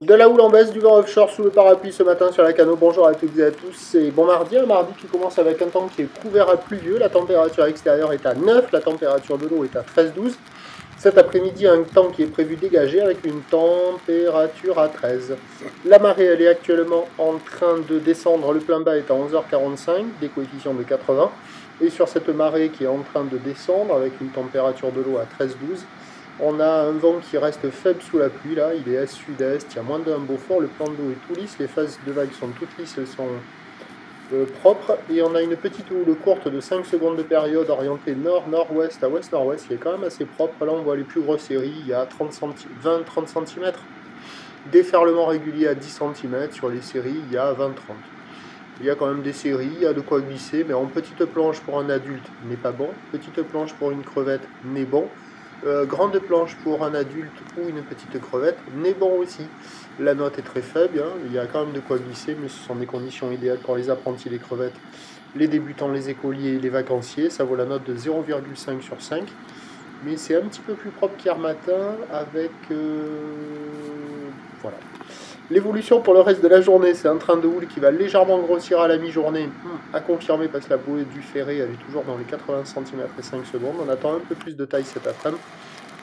De la houle en baisse, du vent offshore sous le parapluie ce matin sur la Cano. Bonjour à toutes et à tous, c'est bon mardi, un mardi qui commence avec un temps qui est couvert à pluvieux. La température extérieure est à 9, la température de l'eau est à 13-12. Cet après-midi, un temps qui est prévu dégagé avec une température à 13. La marée, elle est actuellement en train de descendre, le plein bas est à 11h45, des coefficients de 80. Et sur cette marée qui est en train de descendre avec une température de l'eau à 13-12, on a un vent qui reste faible sous la pluie, là, il est est-sud-est, il y a moins d'un Beaufort, le plan d'eau est tout lisse, les phases de vagues sont toutes lisses, elles sont propres, et on a une petite houle courte de 5 secondes de période orientée nord-nord-ouest à ouest-nord-ouest, qui est quand même assez propre. Là on voit les plus grosses séries, il y a 20-30 cm, déferlement régulier à 10 cm, sur les séries il y a 20-30. Il y a quand même des séries, il y a de quoi glisser, mais en petite planche pour un adulte n'est pas bon, petite planche pour une crevette n'est bon, grande planche pour un adulte ou une petite crevette n'est bon aussi. La note est très faible, hein. Il y a quand même de quoi glisser, mais ce sont des conditions idéales pour les apprentis, les crevettes, les débutants, les écoliers, les vacanciers. Ça vaut la note de 0,5 sur 5, mais c'est un petit peu plus propre qu'hier matin avec... voilà. L'évolution pour le reste de la journée, c'est un train de houle qui va légèrement grossir à la mi-journée, à confirmer parce que la bouée du ferré, elle est toujours dans les 80 cm et 5 secondes. On attend un peu plus de taille cet après-midi,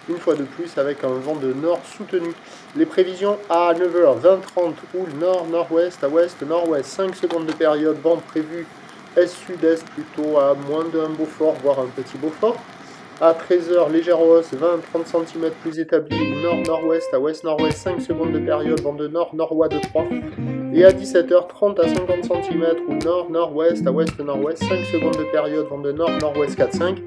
une fois de plus avec un vent de nord soutenu. Les prévisions à 9h, 20-30, houle nord-nord-ouest à ouest-nord-ouest, 5 secondes de période, vent prévu est-sud-est plutôt à moins d'un Beaufort, voire un petit Beaufort. À 13h, légère hausse, 20-30 cm plus établi, nord-nord-ouest à ouest-nord-ouest, 5 secondes de période, vent de nord-nord-ouest de 3. Et à 17h, 30 à 50 cm, ou nord-nord-ouest à ouest-nord-ouest, 5 secondes de période, vent de nord-nord-ouest 4-5.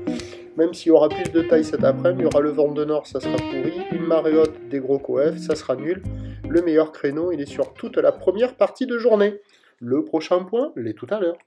Même s'il y aura plus de taille cet après-midi, il y aura le vent de nord, ça sera pourri, une marée haute, des gros coef, ça sera nul. Le meilleur créneau, il est sur toute la première partie de journée. Le prochain point, l'est tout à l'heure.